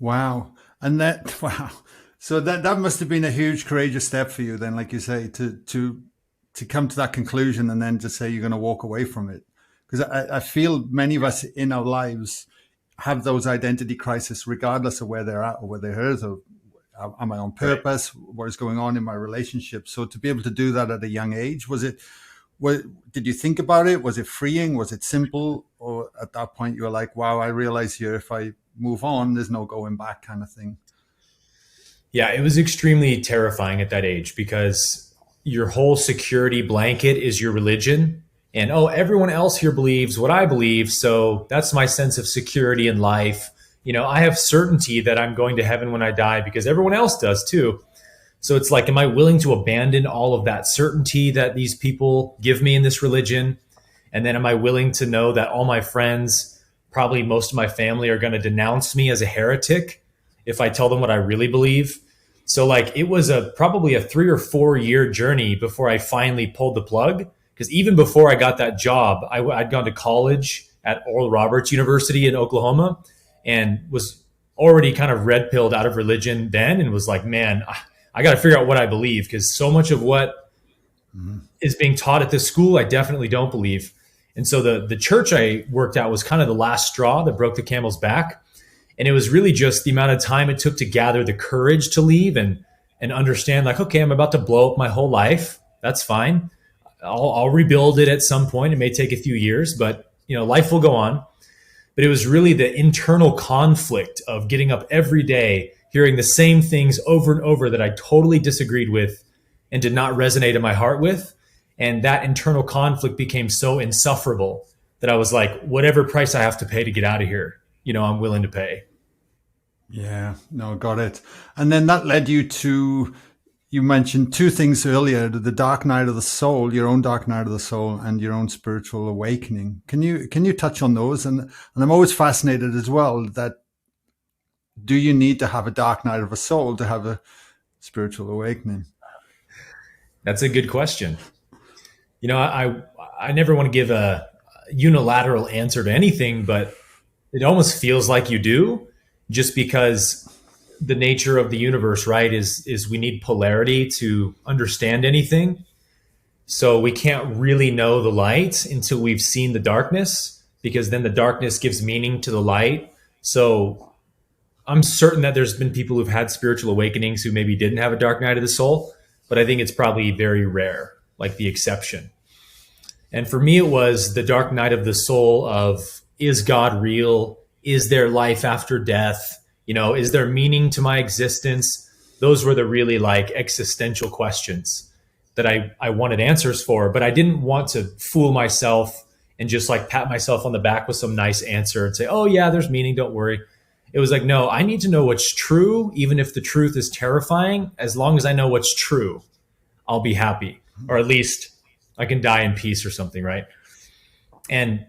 Wow. And that, wow. So that must have been a huge courageous step for you then, like you say, to come to that conclusion and then just say you're going to walk away from it. Because I feel many of us in our lives have those identity crises regardless of where they're at or where they're hurt, or am I on Right. purpose? What is going on in my relationship? So to be able to do that at a young age, did you think about it? Was it freeing? Was it simple? Or at that point you were like, wow, I realize here if I move on, there's no going back kind of thing? Yeah, it was extremely terrifying at that age because your whole security blanket is your religion. And oh, everyone else here believes what I believe. So that's my sense of security in life. I have certainty that I'm going to heaven when I die because everyone else does too. So it's like, am I willing to abandon all of that certainty that these people give me in this religion? And then am I willing to know that all my friends, probably most of my family, are going to denounce me as a heretic if I tell them what I really believe? So like it was probably a 3 or 4 year journey before I finally pulled the plug. Because even before I got that job, I'd gone to college at Oral Roberts University in Oklahoma and was already kind of red pilled out of religion then, and was like, man, I got to figure out what I believe, because so much of what Mhm. is being taught at this school, I definitely don't believe. And so the church I worked at was kind of the last straw that broke the camel's back. And it was really just the amount of time it took to gather the courage to leave and understand, like, okay, I'm about to blow up my whole life. That's fine. I'll rebuild it at some point. It may take a few years, but life will go on. But it was really the internal conflict of getting up every day, hearing the same things over and over that I totally disagreed with and did not resonate in my heart with. And that internal conflict became so insufferable that I was like, whatever price I have to pay to get out of here, I'm willing to pay. Yeah, no, got it. And then that led you to, you mentioned two things earlier, the dark night of the soul, your own dark night of the soul, and your own spiritual awakening. Can you touch on those? And I'm always fascinated as well that, do you need to have a dark night of a soul to have a spiritual awakening? That's a good question. I never want to give a unilateral answer to anything, but it almost feels like you do, just because the nature of the universe, right, is we need polarity to understand anything. So we can't really know the light until we've seen the darkness, because then the darkness gives meaning to the light. So I'm certain that there's been people who've had spiritual awakenings who maybe didn't have a dark night of the soul, but I think it's probably very rare, like the exception. And for me, it was the dark night of the soul of, is God real? Is there life after death? Is there meaning to my existence? Those were the really like existential questions that I wanted answers for, but I didn't want to fool myself and just like pat myself on the back with some nice answer and say, oh yeah, there's meaning, don't worry. It was like, no, I need to know what's true, even if the truth is terrifying. As long as I know what's true, I'll be happy, or at least I can die in peace or something, right? And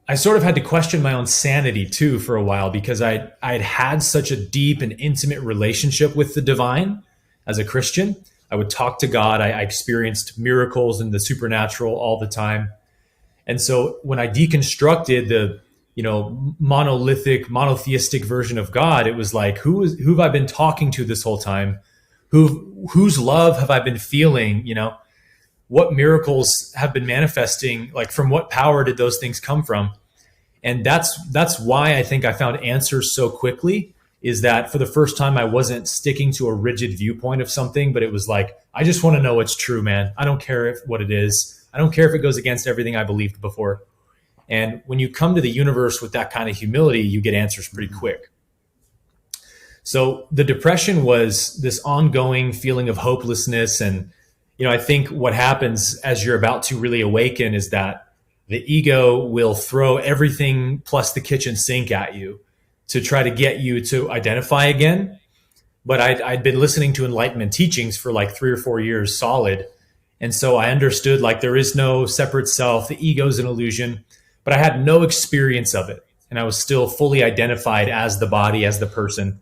I sort of had to question my own sanity too for a while, because I'd had such a deep and intimate relationship with the divine as a Christian. I would talk to God. I experienced miracles and the supernatural all the time. And so when I deconstructed the monolithic, monotheistic version of God, it was like, who have I been talking to this whole time? Whose love have I been feeling? What miracles have been manifesting? Like, from what power did those things come from? And that's why I think I found answers so quickly, is that for the first time, I wasn't sticking to a rigid viewpoint of something, but it was like, I just want to know what's true, man. I don't care what it is. I don't care if it goes against everything I believed before. And when you come to the universe with that kind of humility, you get answers pretty quick. So the depression was this ongoing feeling of hopelessness. And, I think what happens as you're about to really awaken is that the ego will throw everything plus the kitchen sink at you to try to get you to identify again. But I'd been listening to Enlightenment teachings for like 3 or 4 years solid. And so I understood, like, there is no separate self. The ego is an illusion, but I had no experience of it. And I was still fully identified as the body, as the person.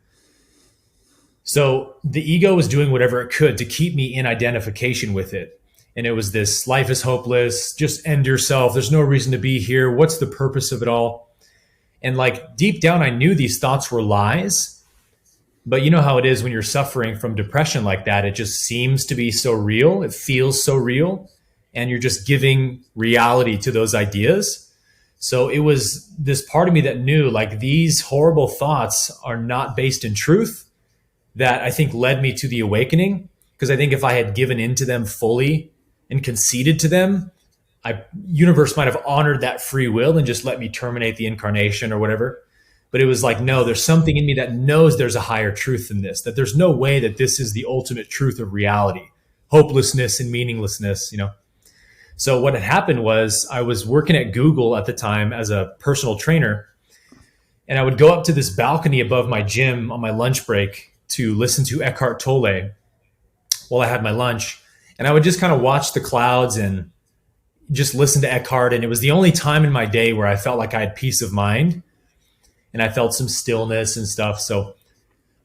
So the ego was doing whatever it could to keep me in identification with it. And it was this, life is hopeless, just end yourself. There's no reason to be here. What's the purpose of it all? And like deep down, I knew these thoughts were lies. But you know how it is when you're suffering from depression like that. It just seems to be so real. It feels so real. And you're just giving reality to those ideas. So it was this part of me that knew like these horrible thoughts are not based in truth, that I think led me to the awakening. Because I think if I had given into them fully and conceded to them, universe might have honored that free will and just let me terminate the incarnation or whatever. But it was like, no, there's something in me that knows there's a higher truth than this, that there's no way that this is the ultimate truth of reality, hopelessness and meaninglessness, you know? So what had happened was I was working at Google at the time as a personal trainer, and I would go up to this balcony above my gym on my lunch break to listen to Eckhart Tolle while I had my lunch. And I would just kind of watch the clouds and just listen to Eckhart. And it was the only time in my day where I felt like I had peace of mind and I felt some stillness and stuff. So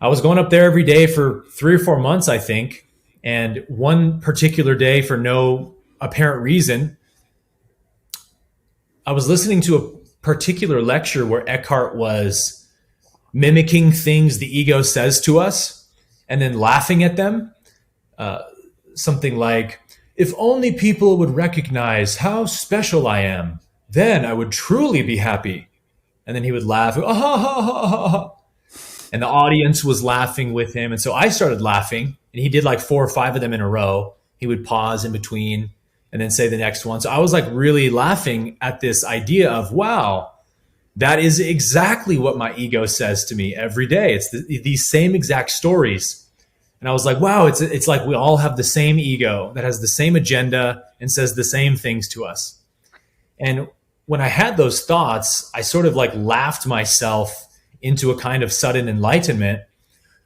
I was going up there every day for 3 or 4 months, I think. And one particular day, for no apparent reason, I was listening to a particular lecture where Eckhart was mimicking things the ego says to us and then laughing at them. Something like, if only people would recognize how special I am, then I would truly be happy. And then he would laugh, ah, ha, ha, ha, ha, ha. And the audience was laughing with him. And so I started laughing, and he did like 4 or 5 of them in a row. He would pause in between and then say the next one. So I was like really laughing at this idea of, wow, that is exactly what my ego says to me every day. It's these same exact stories. And I was like, wow, it's like we all have the same ego that has the same agenda and says the same things to us. And when I had those thoughts, I sort of like laughed myself into a kind of sudden enlightenment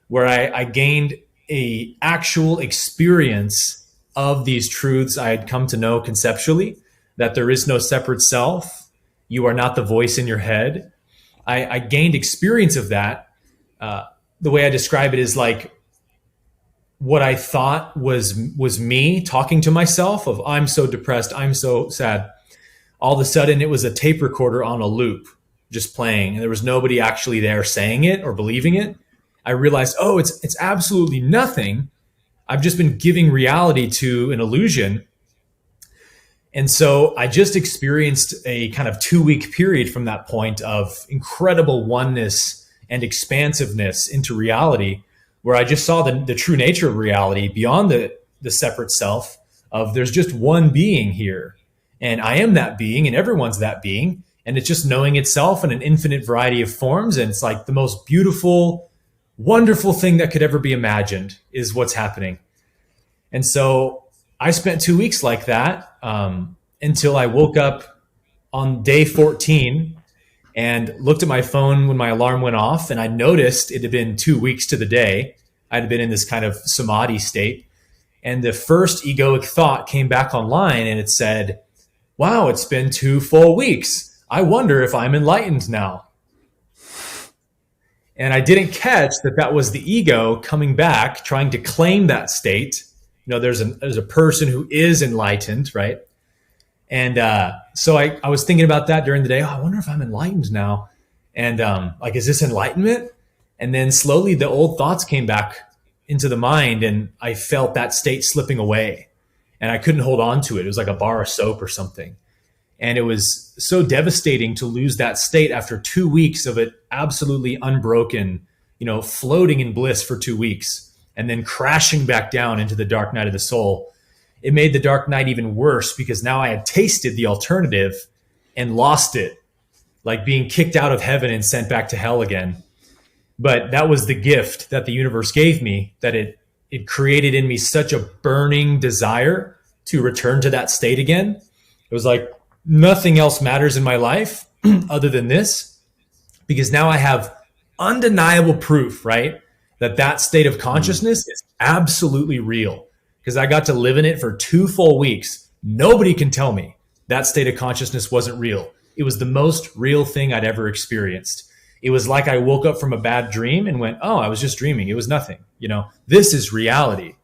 where I gained a actual experience of these truths I had come to know conceptually, that there is no separate self. You are not the voice in your head. I gained experience of that. The way I describe it is like, what I thought was me talking to myself of, I'm so depressed, I'm so sad. All of a sudden it was a tape recorder on a loop just playing, and there was nobody actually there saying it or believing it. I realized, oh, it's absolutely nothing. I've just been giving reality to an illusion. And so I just experienced a kind of 2-week period from that point of incredible oneness and expansiveness into reality, where I just saw the true nature of reality beyond the separate self of there's just one being here. And I am that being and everyone's that being. And it's just knowing itself in an infinite variety of forms. And it's like the most beautiful, wonderful thing that could ever be imagined is what's happening. And so I spent 2 weeks like that until I woke up on day 14 and looked at my phone when my alarm went off, and I noticed it had been 2 weeks to the day. I had been in this kind of samadhi state. And the first egoic thought came back online, and it said, wow, it's been 2 full weeks. I wonder if I'm enlightened now. And I didn't catch that was the ego coming back, trying to claim that state. You know, there's a person who is enlightened, right? And so I was thinking about that during the day. Oh, I wonder if I'm enlightened now. And like, is this enlightenment? And then slowly the old thoughts came back into the mind, and I felt that state slipping away. And I couldn't hold on to it. It was like a bar of soap or something. And it was so devastating to lose that state after 2 weeks of it absolutely unbroken, you know, floating in bliss for 2 weeks and then crashing back down into the dark night of the soul. It made the dark night even worse because now I had tasted the alternative and lost it, like being kicked out of heaven and sent back to hell again. But that was the gift that the universe gave me, that it created in me such a burning desire to return to that state again. It was like nothing else matters in my life other than this, because now I have undeniable proof, right? That state of consciousness is absolutely real. Because I got to live in it for 2 full weeks. Nobody can tell me that state of consciousness wasn't real. It was the most real thing I'd ever experienced. It was like I woke up from a bad dream and went, oh, I was just dreaming. It was nothing. You know, this is reality.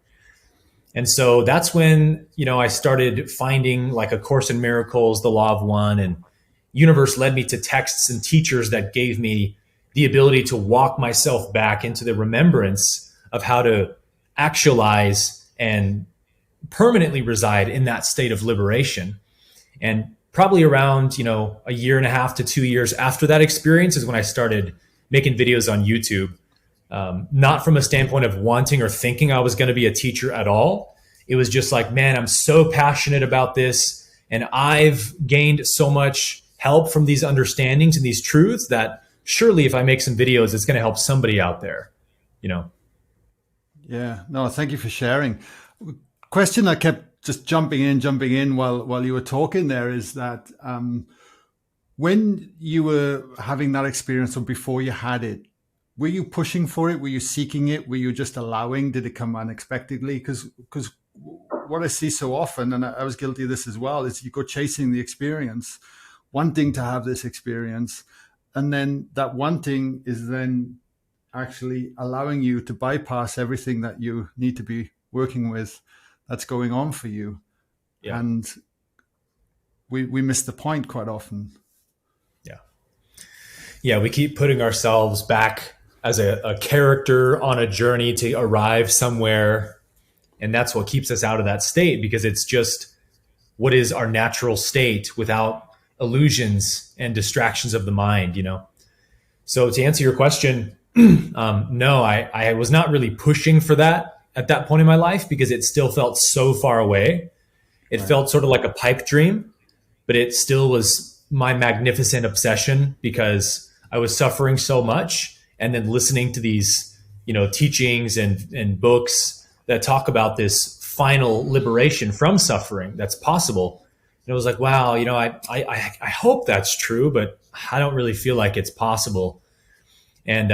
And so that's when, you know, I started finding like A Course in Miracles, The Law of One, and, universe led me to texts and teachers that gave me the ability to walk myself back into the remembrance of how to actualize and permanently reside in that state of liberation. And probably around, a year and a half to 2 years after that experience is when I started making videos on YouTube. Not from a standpoint of wanting or thinking I was going to be a teacher at all. It was just like, man, I'm so passionate about this, and I've gained so much help from these understandings and these truths that surely if I make some videos, it's going to help somebody out there, Yeah, no, thank you for sharing. Question I kept just jumping in while you were talking there is that when you were having that experience or before you had it, were you pushing for it? Were you seeking it? Were you just allowing? Did it come unexpectedly? Because what I see so often, and I was guilty of this as well, is you go chasing the experience, wanting to have this experience, and then that wanting is then actually allowing you to bypass everything that you need to be working with that's going on for you. Yeah. And we miss the point quite often. Yeah, we keep putting ourselves back as a character on a journey to arrive somewhere. And that's what keeps us out of that state, because it's just what is our natural state without illusions and distractions of the mind, So to answer your question, no, I was not really pushing for that at that point in my life, because it still felt so far away. It felt sort of like a pipe dream, but it still was my magnificent obsession, because I was suffering so much. And then listening to these, teachings and books that talk about this final liberation from suffering that's possible. And it was like, wow, I hope that's true, but I don't really feel like it's possible. And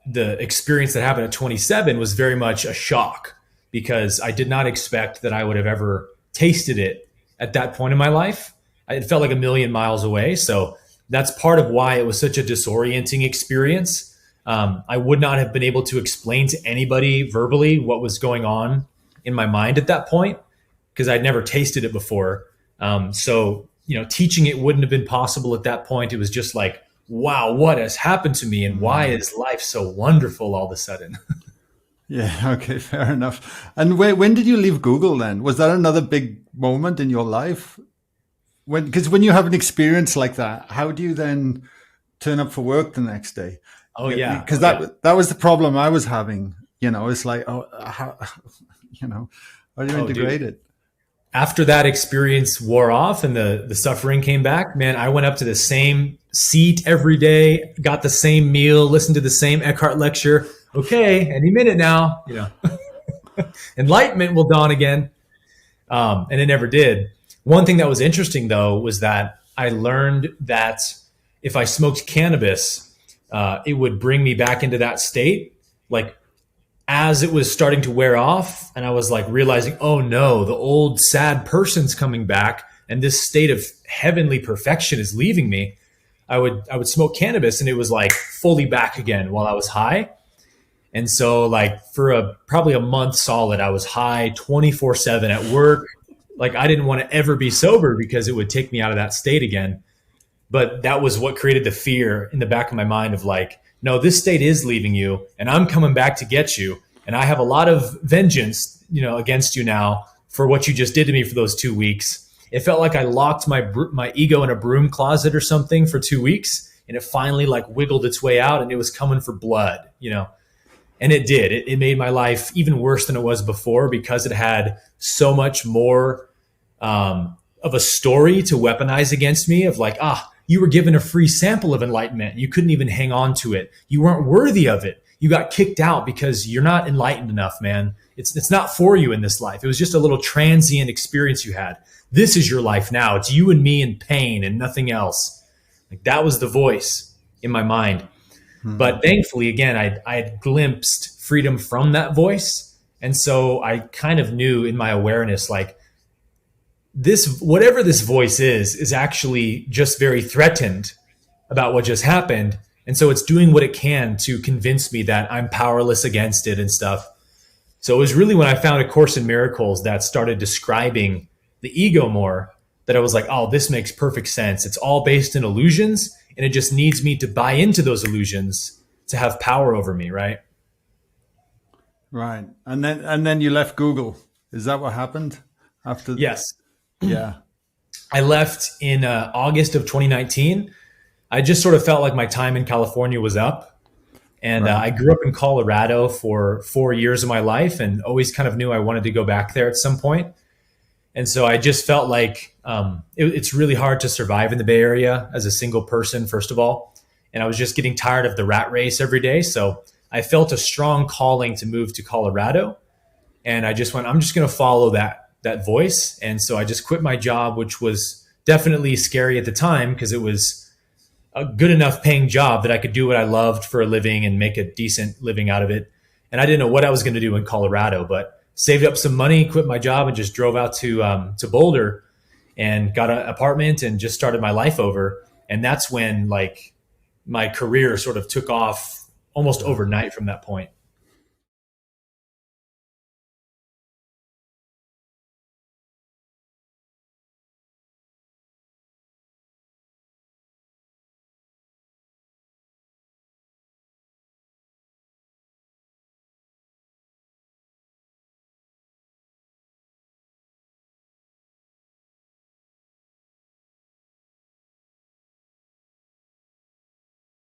the experience that happened at 27 was very much a shock, because I did not expect that I would have ever tasted it at that point in my life. It felt like a million miles away. So that's part of why it was such a disorienting experience. I would not have been able to explain to anybody verbally what was going on in my mind at that point, because I'd never tasted it before. So, teaching it wouldn't have been possible at that point. It was just like, wow, what has happened to me, and why is life so wonderful all of a sudden? Yeah, okay, fair enough. And when did you leave Google then? Was that another big moment in your life? Because when you have an experience like that, how do you then turn up for work the next day? Oh yeah, because that was the problem I was having. It's like, how do you integrate it? After that experience wore off and the suffering came back, man, I went up to the same seat every day, got the same meal, listened to the same Eckhart lecture. Okay, any minute now, enlightenment will dawn again, and it never did. One thing that was interesting though was that I learned that if I smoked cannabis, it would bring me back into that state. Like as it was starting to wear off, and I was like realizing, oh no, the old sad person's coming back, and this state of heavenly perfection is leaving me. I would smoke cannabis, and it was like fully back again while I was high. And so like for probably a month solid, I was high 24/7 at work. Like I didn't want to ever be sober because it would take me out of that state again. But that was what created the fear in the back of my mind of like, no, this state is leaving you, and I'm coming back to get you. And I have a lot of vengeance, against you now for what you just did to me for those 2 weeks. It felt like I locked my ego in a broom closet or something for 2 weeks, and it finally like wiggled its way out, and it was coming for blood, And it did. It made my life even worse than it was before, because it had so much more of a story to weaponize against me of like, you were given a free sample of enlightenment. You couldn't even hang on to it. You weren't worthy of it. You got kicked out because you're not enlightened enough, man. It's not for you in this life. It was just a little transient experience you had. This is your life now. It's you and me in pain and nothing else. Like that was the voice in my mind. But thankfully, again, I had glimpsed freedom from that voice. And so I kind of knew in my awareness, like whatever this voice is actually just very threatened about what just happened. And so it's doing what it can to convince me that I'm powerless against it and stuff. So it was really when I found A Course in Miracles that started describing the ego more that I was like, oh, this makes perfect sense. It's all based in illusions, and it just needs me to buy into those illusions to have power over me, right? Right. And then you left Google. Is that what happened after? Yes. Yeah. I left in August of 2019. I just sort of felt like my time in California was up. And Right. I grew up in Colorado for 4 years of my life and always kind of knew I wanted to go back there at some point. And so I just felt like it's really hard to survive in the Bay Area as a single person, first of all. And I was just getting tired of the rat race every day. So I felt a strong calling to move to Colorado. And I just went, I'm just going to follow that voice. And so I just quit my job, which was definitely scary at the time because it was a good enough paying job that I could do what I loved for a living and make a decent living out of it. And I didn't know what I was going to do in Colorado, but saved up some money, quit my job, and just drove out to Boulder and got an apartment and just started my life over. And that's when like my career sort of took off almost overnight from that point.